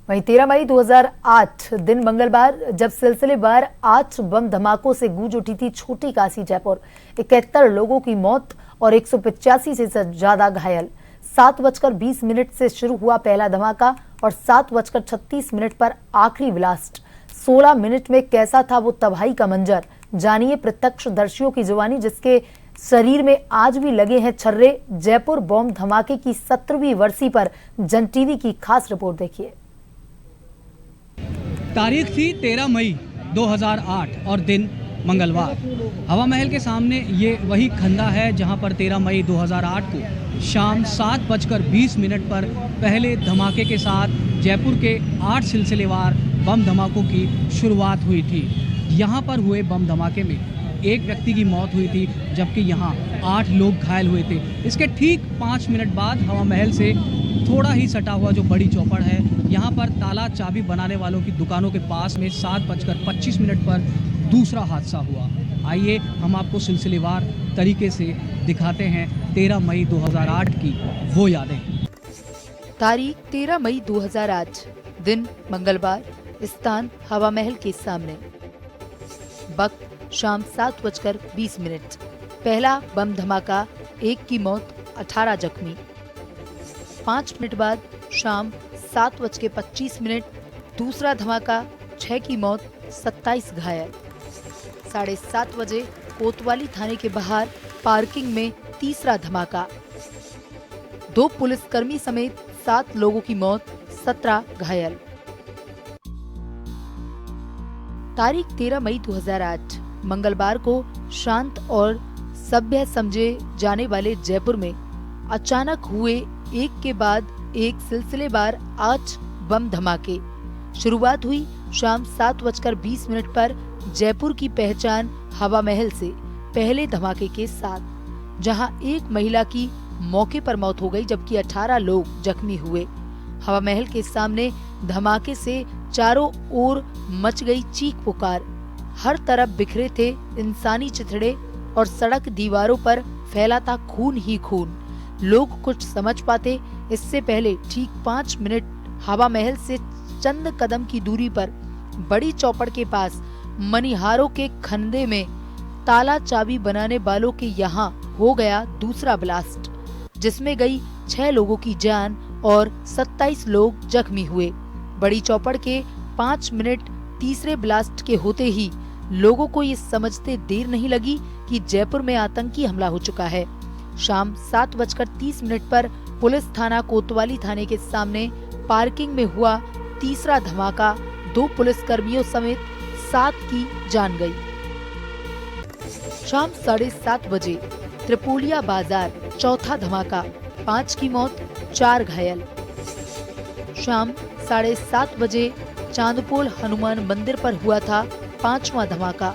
वहीं 13 मई 2008 दिन मंगलवार जब सिलसिलेवार 8 बम धमाकों से गूंज उठी थी छोटी काशी जयपुर। 71 लोगों की मौत और 185 से ज्यादा घायल। 7:20 से शुरू हुआ पहला धमाका और 7:36 पर आखिरी ब्लास्ट। 16 मिनट में कैसा था वो तबाही का मंजर, जानिए प्रत्यक्षदर्शियों की जुबानी जिसके शरीर में आज भी लगे हैं छर्रे। जयपुर बम धमाके की 17वीं वर्षी पर जन टीवी की खास रिपोर्ट देखिए। तारीख थी 13 मई 2008 और दिन मंगलवार। हवा महल के सामने ये वही खंदा है जहां पर 13 मई 2008 को शाम 7:20 पर पहले धमाके के साथ जयपुर के 8 सिलसिलेवार बम धमाकों की शुरुआत हुई थी। यहां पर हुए बम धमाके में एक व्यक्ति की मौत हुई थी जबकि यहां 8 लोग घायल हुए थे। इसके ठीक 5 मिनट बाद हवा महल से थोड़ा ही सटा हुआ जो बड़ी चौपड़ है, यहाँ पर ताला चाबी बनाने वालों की दुकानों के पास में 7:25 पर दूसरा हादसा हुआ। आइए हम आपको सिलसिलेवार तरीके से दिखाते हैं 13 मई 2008 की वो यादें। तारीख 13 मई 2008 दिन मंगलवार, स्थान हवा महल के सामने, वक्त शाम 7:20। पहला बम धमाका, 1 की मौत, 18 जख्मी। 5 मिनट बाद शाम 7:25 दूसरा धमाका, 6 की मौत, 27 घायल। 7:30 बजे कोतवाली थाने के बाहर पार्किंग में तीसरा धमाका, 2 पुलिसकर्मी समेत 7 लोगों की मौत, 17 घायल। तारीख 13 मई 2008 मंगलवार को शांत और सभ्य समझे जाने वाले जयपुर में अचानक हुए एक के बाद एक सिलसिलेवार 8 बम धमाके। शुरुआत हुई शाम 7:20 पर जयपुर की पहचान हवा महल से पहले धमाके के साथ, जहां एक महिला की मौके पर मौत हो गई जबकि 18 लोग जख्मी हुए। हवा महल के सामने धमाके से चारों ओर मच गई चीख पुकार। हर तरफ बिखरे थे इंसानी चिथड़े और सड़क दीवारों पर फैला था खून ही खून। लोग कुछ समझ पाते इससे पहले ठीक 5 मिनट हवा महल से चंद कदम की दूरी पर बड़ी चौपड़ के पास मनिहारों के खंदे में ताला चाबी बनाने वालों के यहाँ हो गया दूसरा ब्लास्ट, जिसमें गई 6 लोगों की जान और 27 लोग जख्मी हुए। बड़ी चौपड़ के 5 मिनट तीसरे ब्लास्ट के होते ही लोगों को ये समझते देर नहीं लगी कि जयपुर में आतंकी हमला हो चुका है। शाम 7:30 पर पुलिस थाना कोतवाली थाने के सामने पार्किंग में हुआ तीसरा धमाका, 2 पुलिसकर्मियों समेत 7 की जान गई। शाम 7:30 बजे त्रिपोलिया बाजार, चौथा धमाका, 5 की मौत, 4 घायल। शाम 7:30 बजे चांदपोल हनुमान मंदिर पर हुआ था 5वां धमाका।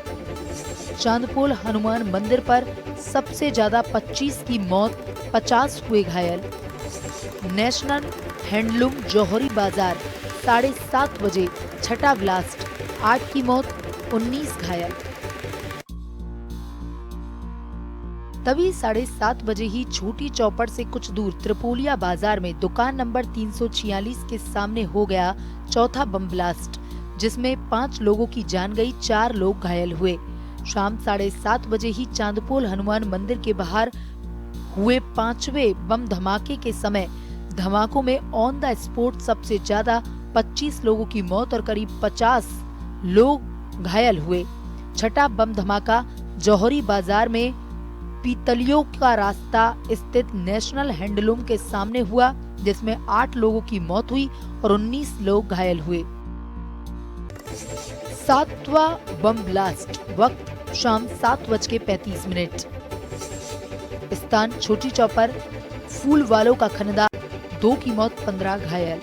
चांदपोल हनुमान मंदिर पर सबसे ज्यादा 25 की मौत, 50 हुए घायल। नेशनल हैंडलूम जौहरी बाजार 7:30 बजे छठा ब्लास्ट, 8 की मौत, 19 घायल। तभी 7:30 बजे ही छोटी चौपड़ से कुछ दूर त्रिपोलिया बाजार में दुकान नंबर 346 के सामने हो गया चौथा बम ब्लास्ट, जिसमें 5 लोगों की जान गई, 4 लोग घायल हुए। शाम 7:30 बजे ही चांदपोल हनुमान मंदिर के बाहर हुए 5वें बम धमाके के समय धमाकों में ऑन द स्पॉट सबसे ज्यादा 25 लोगों की मौत और करीब 50 लोग घायल हुए। छठा बम धमाका जौहरी बाजार में पीतलियों का रास्ता स्थित नेशनल हैंडलूम के सामने हुआ, जिसमें 8 लोगों की मौत हुई और 19 लोग घायल हुए। 7वां बम ब्लास्ट, वक्त शाम 7:35। स्थान छोटी चौपड़, फूल वालों का खनदा, 2 की मौत, 15 घायल।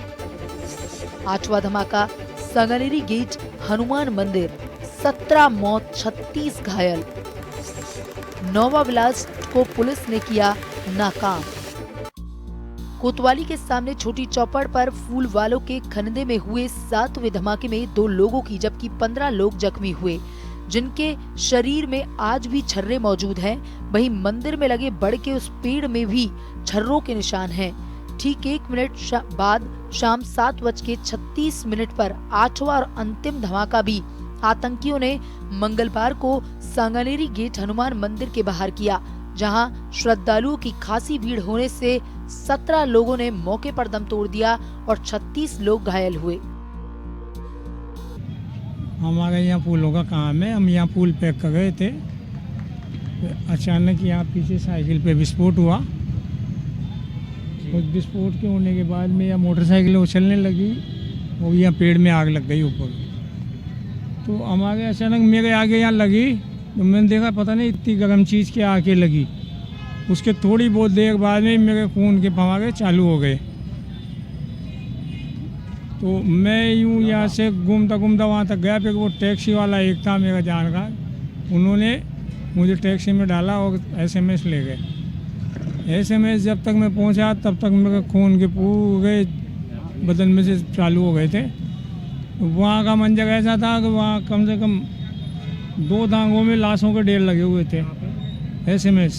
8वां धमाका संगनेरी गेट हनुमान मंदिर, 17 मौत, 36 घायल। 9वां ब्लास्ट को पुलिस ने किया नाकाम। कोतवाली के सामने छोटी चौपड़ पर फूल वालों के खनदे में हुए 7वें धमाके में 2 लोगों की जबकि 15 लोग जख्मी हुए, जिनके शरीर में आज भी छर्रे मौजूद हैं। वहीं मंदिर में लगे बड़ के उस पेड़ में भी छर्रों के निशान हैं। ठीक 1 मिनट बाद शाम 7:36 पर 8वां और अंतिम धमाका भी आतंकियों ने मंगलवार को सांगानेरी गेट हनुमान मंदिर के बाहर किया, जहां श्रद्धालुओं की खासी भीड़ होने से 17 लोगों ने मौके पर दम तोड़ दिया और 36 लोग घायल हुए। हमारे यहाँ फूलों का काम है, हम यहाँ फूल पैक कर रहे थे, अचानक यहाँ पीछे साइकिल पे विस्फोट हुआ। उस विस्फोट के होने के बाद में यह मोटरसाइकिल उछलने लगी और यहाँ पेड़ में आग लग गई ऊपर। तो हमारे अचानक मेरे आगे यहाँ लगी, तो मैंने देखा पता नहीं इतनी गर्म चीज़ के आके लगी। उसके थोड़ी बहुत देर बाद में मेरे खून के फव्वारे चालू हो गए। तो मैं यूँ यहाँ से घूमता घूमता वहाँ तक गया। फिर वो टैक्सी वाला एक था मेरा जानकार, उन्होंने मुझे टैक्सी में डाला और SMS ले गए। SMS जब तक मैं पहुँचा तब तक मेरे खून के पूरे बदन में से चालू हो गए थे। वहाँ का मंजर ऐसा था कि वहाँ कम से कम 2 दांगों में लाशों के ढेर लगे हुए थे। SMS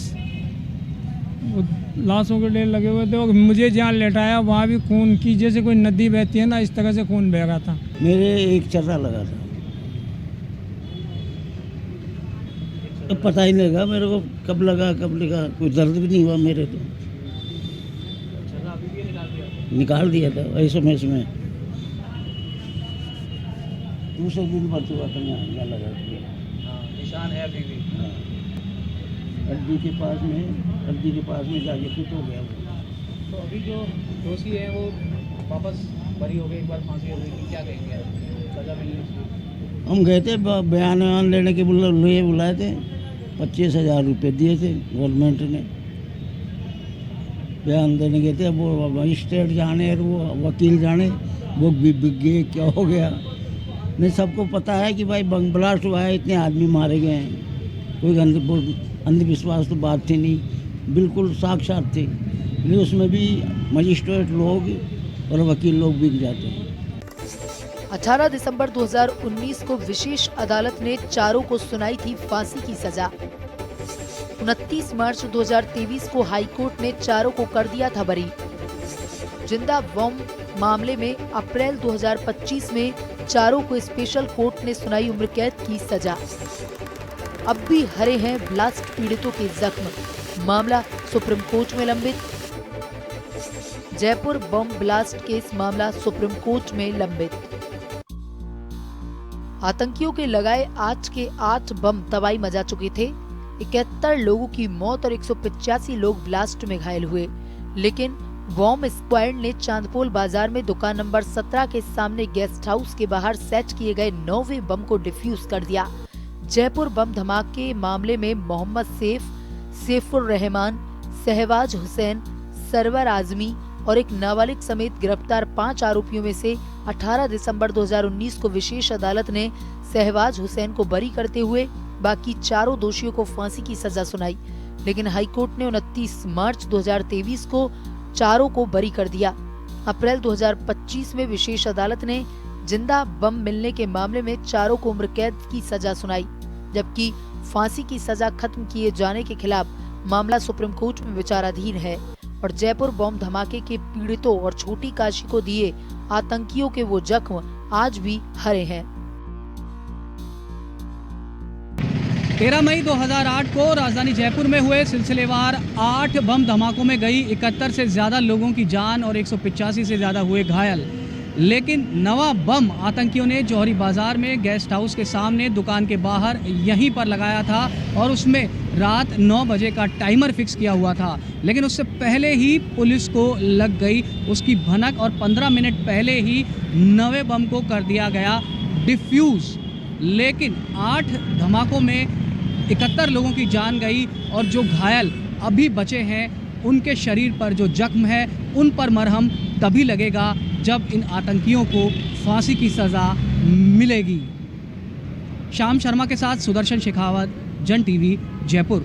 लाशों के ढेर लगे हुए थे और मुझे जहाँ लेटाया वहाँ भी खून की जैसे कोई नदी बहती है ना, इस तरह से खून बह रहा था। मेरे एक चर्रा लगा था, अब पता ही नहीं लगा मेरे को कब लगा कोई दर्द भी नहीं हुआ मेरे को। निकाल दिया था SMS में। दूसरे दिन भर्ती हुआ था, यहाँ लगा दिया। निशान है अभी भी। हड्डी के पास में जाके फिट हो गया वो। तो अभी जो दोषी है वो वापस बरी हो गए, एक बार फांसी हो गई, क्या कहेंगे? सजा मिलनी? हम गए थे बयान लेने के लिए बुलाए थे, 25,000 रुपये दिए थे गवर्नमेंट ने, बयान देने गए थे। अब वो मजिस्ट्रेट जाने और वो वकील जाने वो बिक गए, क्या हो गया नहीं। सबको पता है कि भाई बम ब्लास्ट हुआ है, इतने आदमी मारे गए हैं, कोई अंधविश्वास तो बात थी नहीं, बिल्कुल साक्षात थी। लेकिन उसमें भी मजिस्ट्रेट लोग और वकील लोग बिक जाते हैं। 18 दिसंबर 2019 को विशेष अदालत ने चारों को सुनाई थी फांसी की सजा। 29 मार्च 2023 को हाईकोर्ट ने चारों को कर दिया था बरी। जिंदा बम मामले में अप्रैल 2025 में चारों को स्पेशल कोर्ट ने सुनाई उम्र कैद की सजा। अब भी हरे हैं ब्लास्ट पीड़ितों के जख्म, मामला सुप्रीम कोर्ट में लंबित। जयपुर बम ब्लास्ट केस मामला सुप्रीम कोर्ट में लंबित। आतंकियों के लगाए आज के 8 बम तबाही मचा चुके थे। 71 लोगों की मौत और 185 लोग ब्लास्ट में घायल हुए। लेकिन बॉम्ब स्क्वाड ने चांदपोल बाजार में दुकान नंबर 17 के सामने गेस्ट हाउस के बाहर सेट किए गए 9वें बम को डिफ्यूज कर दिया। जयपुर बम धमाके मामले में मोहम्मद सैफुर रहमान, शहबाज हुसैन, सरवर आजमी और एक नाबालिग समेत गिरफ्तार 5 आरोपियों में से 18 दिसंबर 2019 को विशेष अदालत ने शहबाज हुसैन को बरी करते हुए बाकी चारों दोषियों को फांसी की सजा सुनाई। लेकिन हाईकोर्ट ने 29 मार्च 2023 को चारों को बरी कर दिया। अप्रैल 2025 में विशेष अदालत ने जिंदा बम मिलने के मामले में चारों को उम्र कैद की सजा सुनाई, जबकि फांसी की सजा खत्म किए जाने के खिलाफ मामला सुप्रीम कोर्ट में विचाराधीन है। और जयपुर बम धमाके के पीड़ितों और छोटी काशी को दिए आतंकियों के वो जख्म आज भी हरे हैं। 13 मई 2008 को राजधानी जयपुर में हुए सिलसिलेवार 8 बम धमाकों में गई 71 से ज्यादा लोगों की जान और 185 से ज्यादा हुए घायल। लेकिन नवा बम आतंकियों ने जौहरी बाजार में गेस्ट हाउस के सामने दुकान के बाहर यहीं पर लगाया था और उसमें रात 9 बजे का टाइमर फिक्स किया हुआ था। लेकिन उससे पहले ही पुलिस को लग गई उसकी भनक और 15 मिनट पहले ही नवे बम को कर दिया गया डिफ्यूज। लेकिन 8 धमाकों में 71 लोगों की जान गई और जो घायल अभी बचे हैं उनके शरीर पर जो जख्म है उन पर मरहम तभी लगेगा जब इन आतंकियों को फांसी की सज़ा मिलेगी। श्याम शर्मा के साथ सुदर्शन शेखावत, जन टीवी, जयपुर।